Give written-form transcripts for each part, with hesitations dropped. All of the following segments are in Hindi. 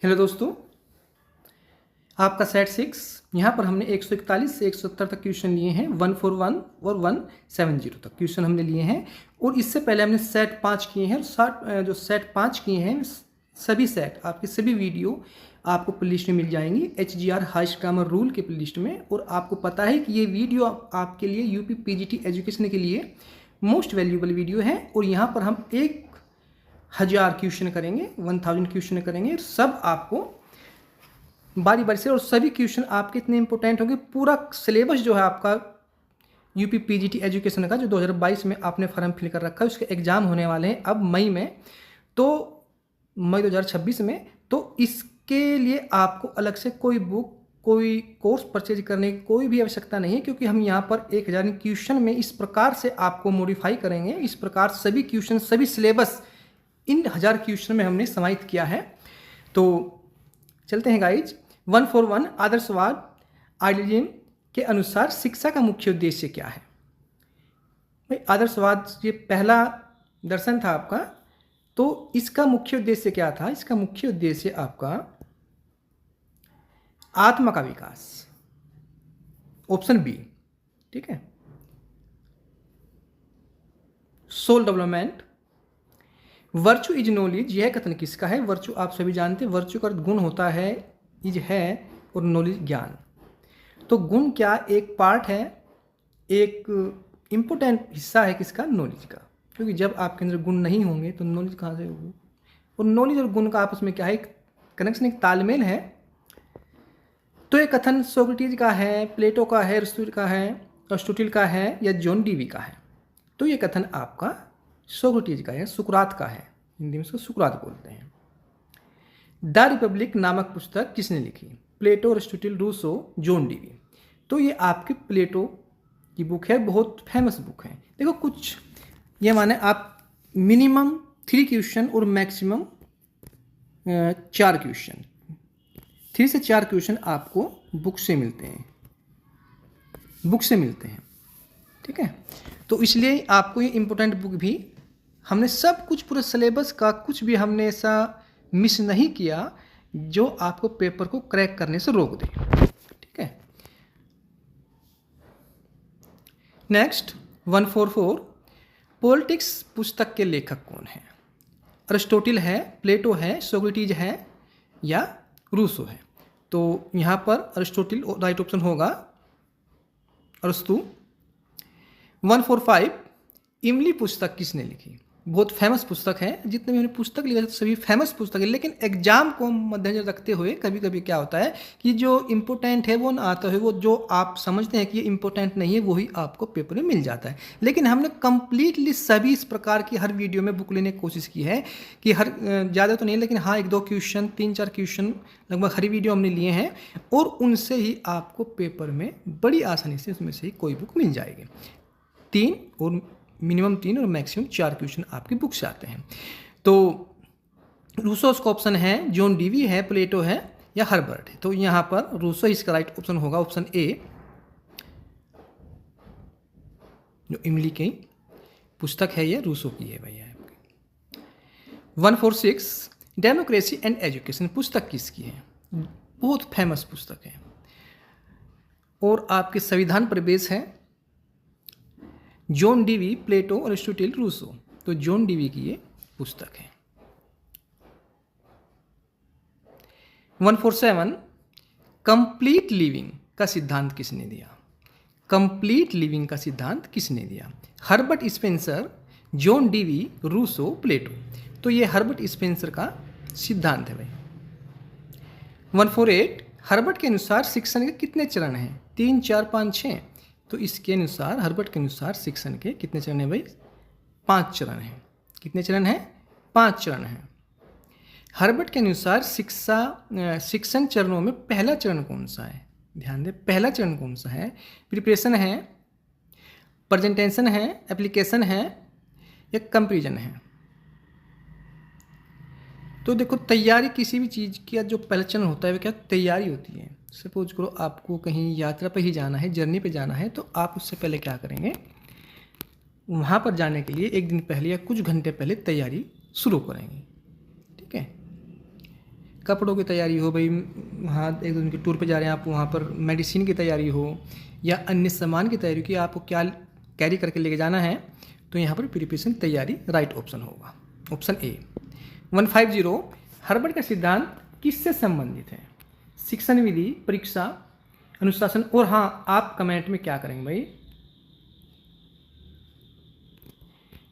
हेलो दोस्तों, आपका सेट 6 यहाँ पर हमने 141 से 170 तक क्वेश्चन लिए हैं। 141 और 170 तक क्वेश्चन हमने लिए हैं। और इससे पहले हमने सेट 5 किए हैं। और जो सेट 5 किए हैं सभी सेट आपके सभी वीडियो आपको प्लेलिस्ट में मिल जाएंगी, HGR हाईएस्ट ग्रामर रूल के प्लेलिस्ट में। और आपको पता है कि ये वीडियो आपके लिए यूपी PGT एजुकेशन के लिए मोस्ट वैल्यूएबल वीडियो है। और यहाँ पर हम 1000 क्वेश्चन करेंगे, 1000 क्वेश्चन करेंगे, सब आपको बारी बारी से। और सभी क्वेश्चन आपके इतने इंपॉर्टेंट होंगे। पूरा सिलेबस जो है आपका यूपी PGT एजुकेशन का, जो 2022 में आपने फॉर्म फिल कर रखा है, उसके एग्जाम होने वाले हैं अब मई में, तो मई 2026 में। तो इसके लिए आपको अलग से कोई बुक, कोई कोर्स परचेज करने की कोई भी आवश्यकता नहीं है, क्योंकि हम यहाँ पर 1000 क्वेश्चन में इस प्रकार से आपको मॉडिफाई करेंगे। इस प्रकार सभी क्वेश्चन, सभी सिलेबस इन 1000 क्वेश्चन में हमने समाहित किया है। तो चलते हैं गाइज। 141 आदर्शवाद आइडियलिज्म के अनुसार शिक्षा का मुख्य उद्देश्य क्या है? भाई आदर्शवाद ये पहला दर्शन था आपका, तो इसका मुख्य उद्देश्य क्या था? इसका मुख्य उद्देश्य आपका आत्मा का विकास, ऑप्शन बी, ठीक है। Soul development. Virtue is knowledge, यह कथन किसका है? वर्चू आप सभी जानते हैं, वर्चू का गुण होता है, इज है, और नॉलेज ज्ञान। तो गुण क्या एक पार्ट है, एक इम्पोर्टेंट हिस्सा है किसका? नॉलेज का। क्योंकि जब आपके अंदर गुण नहीं होंगे तो नॉलेज कहाँ से होगी? और नॉलेज और गुण का आपस में क्या है? एक कनेक्शन, एक तालमेल है। तो ये कथन सोक्रेटिस का है, प्लेटो का है, अरिस्टोटल का है, या जॉन डीवी का है? तो ये कथन आपका सोक्रेटिस का है, सुकरात का है। हिंदी में इसको सुकरात बोलते हैं। द रिपब्लिक नामक पुस्तक किसने लिखी? प्लेटो, अरिस्टोटल, रूसो, जॉन डीवी। तो ये आपकी प्लेटो की बुक है, बहुत फेमस बुक है। देखो कुछ ये माने आप मिनिमम 3 क्वेश्चन और मैक्सिमम 4 क्वेश्चन, 3 से 4 क्वेश्चन आपको बुक से मिलते हैं, ठीक है। तो इसलिए आपको ये इम्पोर्टेंट बुक भी हमने सब कुछ, पूरे सिलेबस का कुछ भी हमने ऐसा मिस नहीं किया जो आपको पेपर को क्रैक करने से रोक दे, ठीक है। नेक्स्ट 144 पॉलिटिक्स पुस्तक के लेखक कौन है? अरिस्टोटल है, प्लेटो है, सोक्रेटिस है, या रूसो है? तो यहाँ पर अरिस्टोटल राइट ऑप्शन होगा, अरस्तु। 145 इमली पुस्तक किसने लिखी? बहुत फेमस पुस्तक है, जितने भी हमने पुस्तक लिया सभी फेमस पुस्तक है। लेकिन एग्जाम को मद्देनजर रखते हुए कभी कभी क्या होता है कि जो इम्पोर्टेंट है वो ना आता है, वो जो आप समझते हैं कि ये इम्पोर्टेंट नहीं है वही आपको पेपर में मिल जाता है। लेकिन हमने कंप्लीटली सभी इस प्रकार की हर वीडियो में बुक लेने की कोशिश की है कि हर ज़्यादा तो नहीं, लेकिन हाँ 1-2 क्वेश्चन, 3-4 क्वेश्चन लगभग हर वीडियो हमने लिए हैं। और उनसे ही आपको पेपर में बड़ी आसानी से उसमें से ही कोई बुक मिल जाएगी। 3 और मिनिमम 3 और मैक्सिमम 4 क्वेश्चन आपकी बुक से आते हैं। तो रूसो का ऑप्शन है, जॉन डीवी है, प्लेटो है, या हर्बर्ट है? तो यहाँ पर रूसो इसका राइट ऑप्शन होगा, ऑप्शन ए, जो इमली की पुस्तक है ये रूसो की है भैया। 146 डेमोक्रेसी एंड एजुकेशन पुस्तक किसकी है? बहुत फेमस पुस्तक है और आपके संविधान पर बेस है। जॉन डीवी, प्लेटो, अरिस्टोटल, रूसो। तो जॉन डीवी की ये पुस्तक है। 147 कंप्लीट लिविंग का सिद्धांत किसने दिया? कंप्लीट लिविंग का सिद्धांत किसने दिया? Herbert Spencer, John Dewey, Rousseau, Plato. तो ये हर्बर्ट स्पेंसर का सिद्धांत है भाई। 148 हर्बर्ट के अनुसार शिक्षण के कितने चरण हैं? 3, 4, 5, 6। तो इसके अनुसार, हर्बर्ट के अनुसार शिक्षण के कितने चरण हैं भाई? 5 चरण हैं। कितने चरण हैं? 5 चरण हैं। हर्बर्ट के अनुसार शिक्षण चरणों में पहला चरण कौन सा है? ध्यान दें, पहला चरण कौन सा है? प्रिपरेशन है, प्रेजेंटेशन है, एप्लीकेशन है, या कंपेरिजन है? तो देखो, तैयारी किसी भी चीज़ का जो पहला चरण होता है वो क्या तैयारी होती है। सपोज करो आपको कहीं यात्रा पे ही जाना है, जर्नी पे जाना है, तो आप उससे पहले क्या करेंगे? वहाँ पर जाने के लिए 1 दिन पहले या कुछ घंटे पहले तैयारी शुरू करेंगे, ठीक है। कपड़ों की तैयारी हो भाई, वहाँ एक दिन के टूर पे जा रहे हैं आप, वहाँ पर मेडिसिन की तैयारी हो या अन्य सामान की तैयारी हो कि आपको क्या कैरी करके लेके जाना है, तो यहाँ पर प्रिपरेशन तैयारी राइट ऑप्शन होगा, ऑप्शन ए। 150 हर्बर्ट का सिद्धांत किससे संबंधित है? शिक्षण विधि, परीक्षा, अनुशासन, और हाँ आप कमेंट में क्या करेंगे भाई,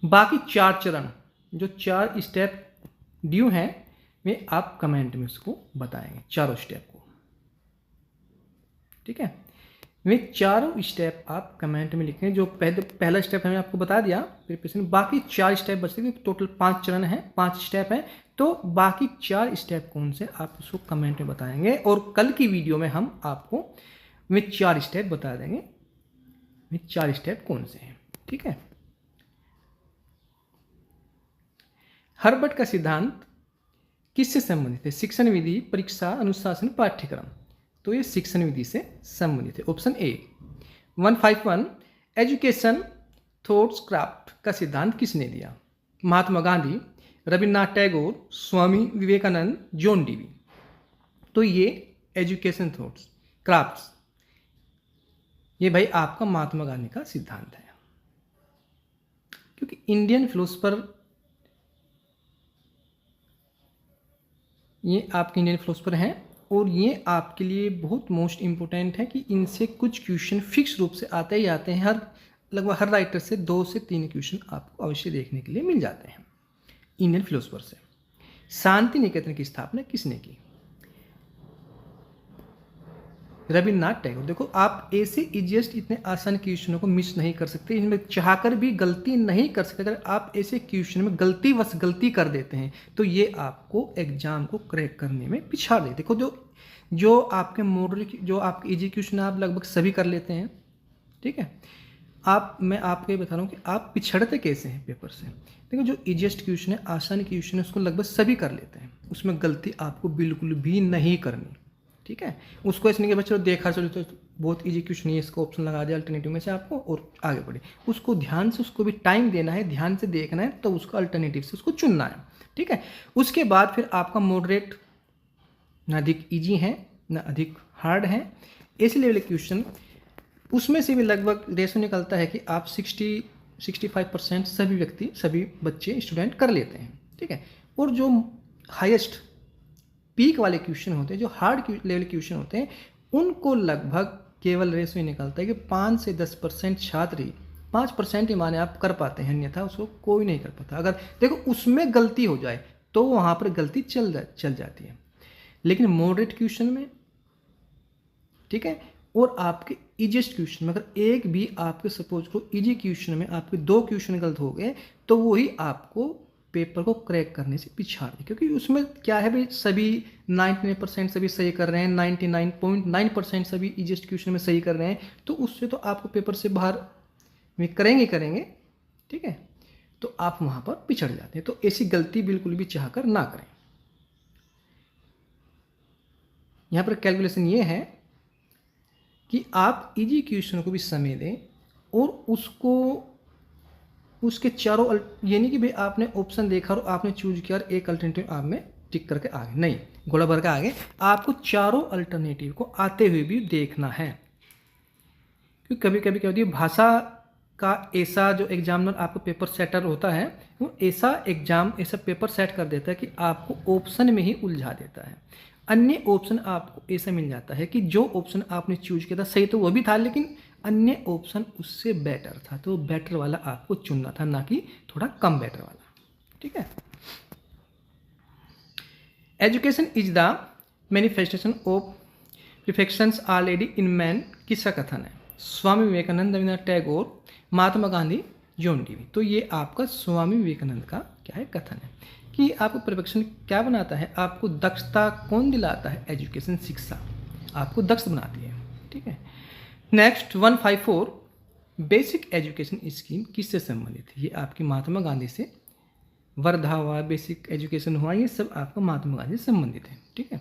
बाकी 4 चरण जो 4 स्टेप ड्यू हैं वे आप कमेंट में उसको बताएंगे, चारों स्टेप को, ठीक है। वे चारों स्टेप आप कमेंट में लिखें। जो पहला स्टेप हमें आपको बता दिया प्रिपरेशन, बाकी 4 स्टेप बचते हैं, टोटल 5 चरण हैं, 5 स्टेप हैं, तो बाकी 4 स्टेप कौन से आप उसको कमेंट में बताएंगे, और कल की वीडियो में हम आपको वे 4 स्टेप बता देंगे, वे 4 स्टेप कौन से हैं, ठीक है। हर्बर्ट का सिद्धांत किससे संबंधित है? शिक्षण विधि, परीक्षा, अनुशासन, पाठ्यक्रम, तो ये शिक्षण विधि से संबंधित है, option A. 151 education thoughts craft का सिद्धांत किसने दिया? Mahatma Gandhi, Rabindranath Tagore, Swami Vivekananda, John Dewey. तो ये एजुकेशन थॉट्स क्राफ्ट्स, ये भाई आपका महात्मा गांधी का सिद्धांत है, क्योंकि इंडियन फिलोसफर, ये आपके इंडियन फिलोसफर हैं और ये आपके लिए बहुत मोस्ट इम्पोर्टेंट है कि इनसे कुछ क्वेश्चन फिक्स रूप से आते ही आते हैं। लगभग हर राइटर से 2 से 3 क्वेश्चन आपको अवश्य देखने के लिए मिल जाते हैं इंडियन फिलोसफर से। शांति निकेतन की स्थापना किसने की? रविन्द्रनाथ टैगोर। देखो आप ऐसे इजिएस्ट इतने आसान क्वेश्चनों को मिस नहीं कर सकते, इनमें चाहकर भी गलती नहीं कर सकते। अगर आप ऐसे क्वेश्चन में गलती कर देते हैं तो ये आपको एग्जाम को क्रैक करने में पिछाड़ दे। देखो जो आपके मॉडल, जो आपके इजी क्वेश्चन आप लगभग सभी कर लेते हैं, ठीक है। मैं आपको ये बता रहा हूँ कि आप पिछड़ते कैसे हैं पेपर से। देखो जो इजिएस्ट क्वेश्चन है, आसान क्वेश्चन है, उसको लगभग सभी कर लेते हैं, उसमें गलती आपको बिल्कुल भी नहीं करनी, ठीक है। उसको ऐसे नहीं कि बच्चों देखा चलो तो बहुत इजी क्वेश्चन है, इसको ऑप्शन लगा दिया अल्टरनेटिव में से आपको और आगे बढ़े। उसको ध्यान से, उसको भी टाइम देना है, ध्यान से देखना है, तो उसको अल्टरनेटिव से उसको चुनना है, ठीक है। उसके बाद फिर आपका मॉडरेट, ना अधिक इजी है ना अधिक हार्ड है, ऐसे लेवल के क्वेश्चन, उसमें से भी लगभग रेशो निकलता है कि आप 60-65% सभी बच्चे स्टूडेंट कर लेते हैं, ठीक है। और जो हाईएस्ट पीक वाले क्वेश्चन होते हैं, जो हार्ड लेवल क्वेश्चन होते हैं, उनको लगभग केवल रेशो ही निकलता है कि 5 से 10% छात्र ही, 5% ही माने आप कर पाते हैं, अन्यथा उसको कोई नहीं कर पाता। अगर देखो उसमें गलती हो जाए तो वहाँ पर गलती चल जाती है, लेकिन मॉडरेट क्वेश्चन में, ठीक है, और आपके इजीएस्ट क्वेश्चन में अगर एक भी आपके सपोज करो इजी क्वेश्चन में आपके 2 क्वेश्चन गलत हो गए तो वही आपको पेपर को क्रैक करने से पिछाड़ दे। क्योंकि उसमें क्या है भाई, सभी 99% सभी सही कर रहे हैं, 99.9% सभी इजीएस्ट क्वेश्चन में सही कर रहे हैं, तो उससे तो आपको पेपर से बाहर में करेंगे, ठीक है, तो आप वहाँ पर पिछड़ जाते हैं। तो ऐसी गलती बिल्कुल भी चाहकर ना करें। यहाँ पर कैलकुलेशन ये है कि आप इजी क्वेश्चन को भी समय दें और उसके चारों, ये नहीं कि भाई आपने ऑप्शन देखा और आपने चूज किया और एक अल्टरनेटिव आप में टिक करके आगे, नहीं, गोला भर के आगे, आपको चारों अल्टरनेटिव को आते हुए भी देखना है। क्योंकि कभी कभी क्या होती है, भाषा का ऐसा जो एग्जामिनर आपको पेपर सेटर होता है, वो ऐसा पेपर सेट कर देता है कि आपको ऑप्शन में ही उलझा देता है। अन्य ऑप्शन आपको ऐसा मिल जाता है कि जो ऑप्शन आपने चूज किया था सही तो वो भी था, लेकिन अन्य ऑप्शन उससे बेटर था, तो बेटर वाला आपको चुनना था, ना कि थोड़ा कम बेटर वाला, ठीक है। Education is the manifestation of perfections already in man किसका कथन है? Swami Vivekananda, Rabindranath Tagore, Mahatma Gandhi, John Dewey. तो ये आपका स्वामी विवेकानंद का क्या है, कथन है कि आपको परफेक्शन क्या बनाता है, आपको दक्षता कौन दिलाता है? एजुकेशन, शिक्षा आपको दक्ष बनाती है, ठीक है। नेक्स्ट 154 बेसिक एजुकेशन स्कीम किससे संबंधित है? ये आपकी महात्मा गांधी से, वर्धा हुआ, बेसिक एजुकेशन हुआ, ये सब आपका महात्मा गांधी से संबंधित है, ठीक है।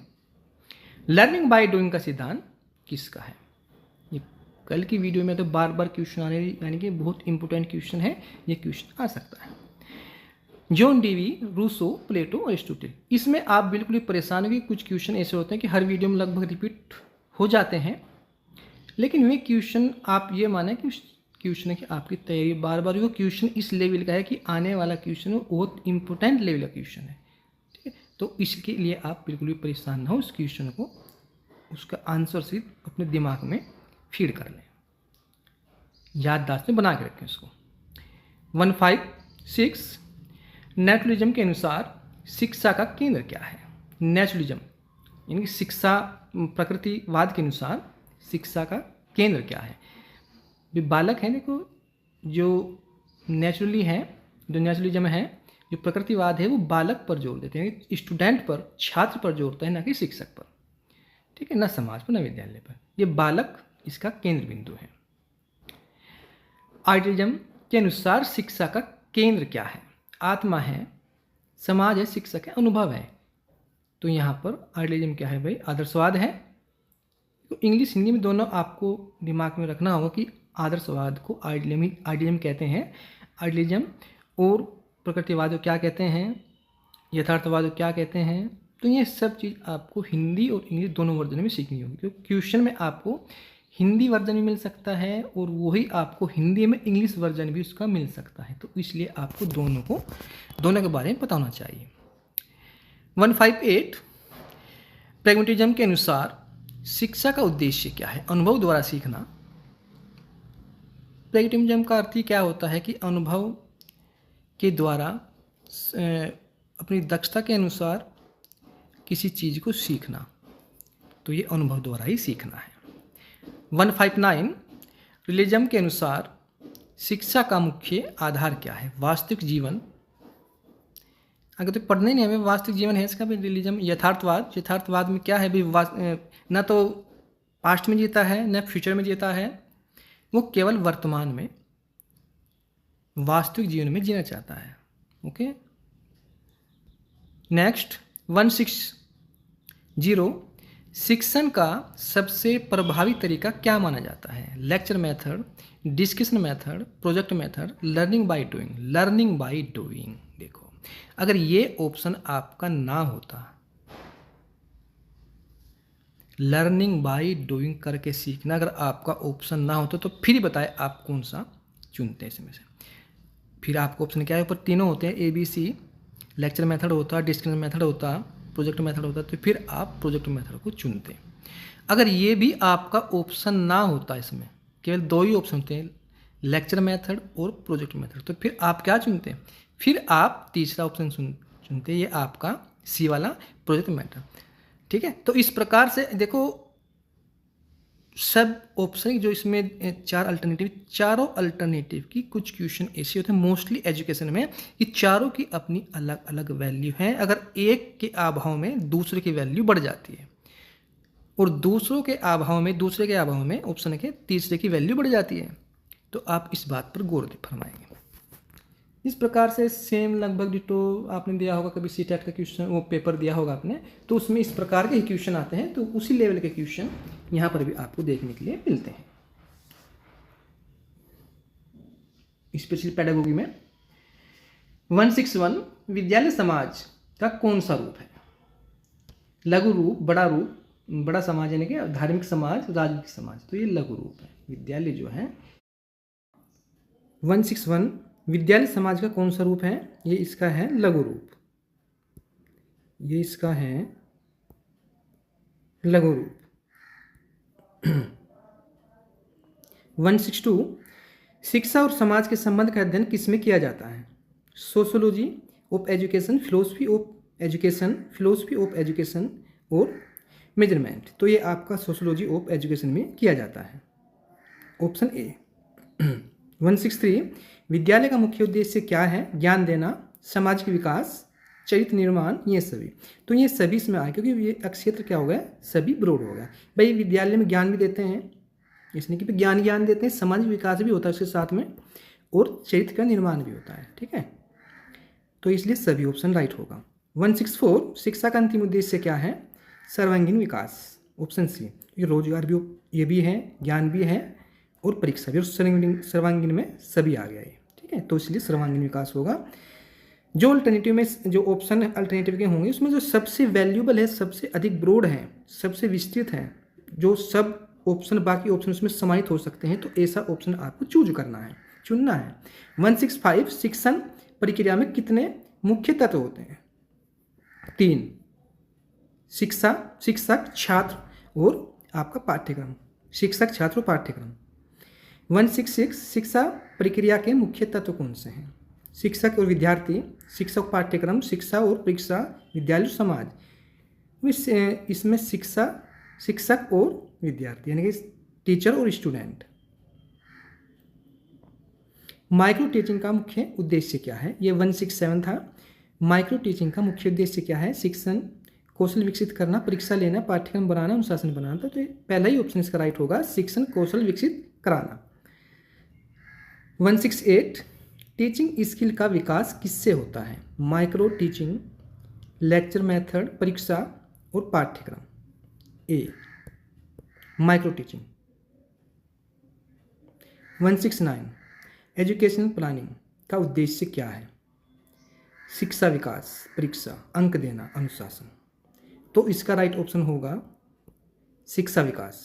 लर्निंग बाय डूइंग का सिद्धांत किसका है? ये कल की वीडियो में तो बार बार क्वेश्चन आने, यानी कि बहुत इंपॉर्टेंट क्वेश्चन है, ये क्वेश्चन आ सकता है। जॉन डीवी, रूसो, प्लेटो, अरिस्टोटल। इसमें आप बिल्कुल ही परेशान होंगे, कुछ क्वेश्चन ऐसे होते हैं कि हर वीडियो में लगभग रिपीट हो जाते हैं, लेकिन वे क्वेश्चन आप ये माने कि क्वेश्चन है कि आपकी तैयारी बार बार वो क्वेश्चन इस लेवल का है कि आने वाला क्वेश्चन बहुत इंपॉर्टेंट लेवल का क्वेश्चन है, ठीक है। तो इसके लिए आप बिल्कुल भी परेशान ना हो, उस क्वेश्चन को उसका आंसर सीट अपने दिमाग में फीड कर लें, याददाश्त में बना के रखें उसको। 156 नेचुरलिज्म के अनुसार शिक्षा का केंद्र क्या है? नेचुरलिज्म यानी कि शिक्षा, प्रकृतिवाद के अनुसार शिक्षा का केंद्र क्या है? भी बालक है, देखो जो नेचुरली है, जो नेचुरलिज्म है, जो प्रकृतिवाद है, वो बालक पर जोर देते हैं, स्टूडेंट पर, छात्र पर जोड़ता है, ना कि शिक्षक पर, ठीक है, ना समाज पर, ना विद्यालय पर। ये बालक इसका केंद्र बिंदु है। आइडियलिज्म के अनुसार शिक्षा का केंद्र क्या है? आत्मा है, समाज है, शिक्षक है, अनुभव है। तो यहाँ पर आइडियलिज्म क्या है भाई? आदर्शवाद है। तो इंग्लिश हिंदी में दोनों आपको दिमाग में रखना होगा कि आदर्शवाद को आइडियलिज्म कहते हैं, आइडियलिज्म, और प्रकृतिवाद को क्या कहते हैं, यथार्थवाद को क्या कहते हैं। तो ये सब चीज़ आपको हिंदी और इंग्लिश दोनों वर्जन में सीखनी होगी, क्योंकि क्वेश्चन में आपको हिंदी वर्जन भी मिल सकता है और वही आपको हिंदी में इंग्लिश वर्जन भी उसका मिल सकता है। तो इसलिए आपको दोनों के बारे में पता होना चाहिए। 158 प्रैग्मेटिज्म के अनुसार शिक्षा का उद्देश्य क्या है? अनुभव द्वारा सीखना। प्रैग्मेटिज्म का अर्थ ही क्या होता है कि अनुभव के द्वारा अपनी दक्षता के अनुसार किसी चीज़ को सीखना। तो ये अनुभव द्वारा ही सीखना है। 159 रिलीजम के अनुसार शिक्षा का मुख्य आधार क्या है? वास्तविक जीवन। अगर तो पढ़ने नहीं हमें, वास्तविक जीवन है इसका भी रिलीजम। यथार्थवाद में क्या है भी? ना तो पास्ट में जीता है, ना फ्यूचर में जीता है, वो केवल वर्तमान में वास्तविक जीवन में जीना चाहता है। ओके, नेक्स्ट 160 शिक्षण का सबसे प्रभावी तरीका क्या माना जाता है? Lecture method, discussion method, project method, learning by doing. Learning by doing. देखो, अगर ये ऑप्शन आपका ना होता, लर्निंग बाय डूइंग करके सीखना, अगर आपका ऑप्शन ना होता तो फिर बताए आप कौन सा चुनते हैं इसमें से। फिर आपका ऑप्शन क्या है? ऊपर तीनों होते हैं, ABC, लेक्चर मेथड होता, डिस्कशन मेथड होता, प्रोजेक्ट मेथड होता, तो फिर आप प्रोजेक्ट मेथड को चुनते। अगर ये भी आपका ऑप्शन ना होता, इसमें केवल दो ही ऑप्शन होते हैं, लेक्चर मेथड और प्रोजेक्ट मेथड, तो फिर आप क्या चुनते? फिर आप तीसरा ऑप्शन चुनते, ये आपका C वाला प्रोजेक्ट मेथड, ठीक है। तो इस प्रकार से देखो, सब ऑप्शन जो इसमें चारों अल्टरनेटिव की कुछ क्वेश्चन ऐसे होते हैं मोस्टली एजुकेशन में कि चारों की अपनी अलग अलग वैल्यू है। अगर एक के अभाव में दूसरे की वैल्यू बढ़ जाती है और दूसरे के अभाव में ऑप्शन के तीसरे की वैल्यू बढ़ जाती है, तो आप इस बात पर गौर फरमाएंगे। इस प्रकार से सेम लगभग डिटो आपने दिया होगा, कभी CTET का क्वेश्चन वो पेपर दिया होगा आपने, तो उसमें इस प्रकार के ही क्वेश्चन आते हैं। तो उसी लेवल के क्वेश्चन यहाँ पर भी आपको देखने के लिए मिलते हैं, स्पेशली पेडागोगी में। 161 विद्यालय समाज का कौन सा रूप है? लघु रूप, बड़ा रूप। बड़ा समाज यानी कि धार्मिक समाज, राजनीतिक समाज, तो ये लघु रूप है। विद्यालय जो है 161 विद्यालय समाज का कौन सा रूप है? ये इसका है लघु रूप, ये इसका है लघु रूप। 162 शिक्षा और समाज के संबंध का अध्ययन किसमें किया जाता है? Sociology of education, philosophy of education और मेजरमेंट। तो ये आपका सोशियोलॉजी ऑफ एजुकेशन में किया जाता है, ऑप्शन ए। 163 विद्यालय का मुख्य उद्देश्य क्या है? ज्ञान देना, सामाजिक विकास, चरित्र निर्माण, ये सभी। तो ये सभी इसमें आए, क्योंकि ये क्षेत्र क्या हो गया? सभी ब्रॉड हो गया भाई। विद्यालय में ज्ञान भी देते हैं, इसलिए कि ज्ञान देते हैं, सामाजिक विकास भी होता है उसके साथ में, और चरित्र का निर्माण भी होता है, ठीक है। तो इसलिए सभी ऑप्शन राइट होगा। 164 शिक्षा का अंतिम उद्देश्य क्या है? सर्वांगीण विकास, ऑप्शन सी। ये रोजगार भी, ये भी है, ज्ञान भी है और परीक्षा भी, और सर्वांगीण में सभी आ गया ये, ठीक है। तो इसलिए सर्वांगीण विकास होगा। जो अल्टरनेटिव में जो ऑप्शन अल्टरनेटिव के होंगे उसमें जो सबसे वैल्यूबल है, सबसे अधिक ब्रॉड है, सबसे विस्तृत है, जो सब ऑप्शन बाकी ऑप्शन उसमें समाहित हो सकते हैं, तो ऐसा ऑप्शन आपको चुनना है। 165 शिक्षण प्रक्रिया में कितने मुख्य तत्व होते हैं? 3। शिक्षक, छात्र और आपका पाठ्यक्रम। शिक्षक, छात्र और पाठ्यक्रम। 166 शिक्षा प्रक्रिया के मुख्य तत्व कौन से हैं? शिक्षक और विद्यार्थी, शिक्षक पाठ्यक्रम, शिक्षा और परीक्षा, विद्यालय और समाज। इसमें शिक्षक और विद्यार्थी यानी कि टीचर और स्टूडेंट। माइक्रो टीचिंग का मुख्य उद्देश्य क्या है? ये 167 था। माइक्रो टीचिंग का मुख्य उद्देश्य क्या है? शिक्षण कौशल विकसित करना, परीक्षा लेना, पाठ्यक्रम बनाना, अनुशासन बनाना। तो पहला ही ऑप्शन इसका राइट होगा, शिक्षण कौशल विकसित कराना। 168 टीचिंग स्किल का विकास किससे होता है? माइक्रो टीचिंग, लेक्चर मेथड, परीक्षा और पाठ्यक्रम। ए माइक्रो टीचिंग। 169 एजुकेशन प्लानिंग का उद्देश्य क्या है? शिक्षा विकास, परीक्षा, अंक देना, अनुशासन। तो इसका राइट ऑप्शन होगा शिक्षा विकास।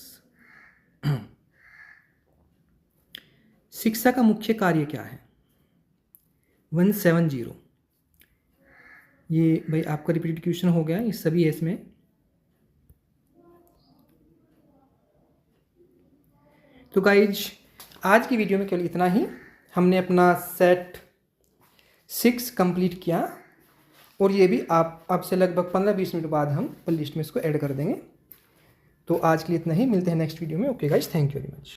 शिक्षा का मुख्य कार्य क्या है? 170 ये भाई आपका रिपीटेड क्वेश्चन हो गया, ये सभी है इसमें। तो गाइज आज की वीडियो में केवल इतना ही। हमने अपना सेट 6 कंप्लीट किया और ये भी आपसे लगभग 15-20 मिनट बाद हम प्ले लिस्ट में इसको ऐड कर देंगे। तो आज के लिए इतना ही, मिलते हैं नेक्स्ट वीडियो में। Okay guys, thank you very much.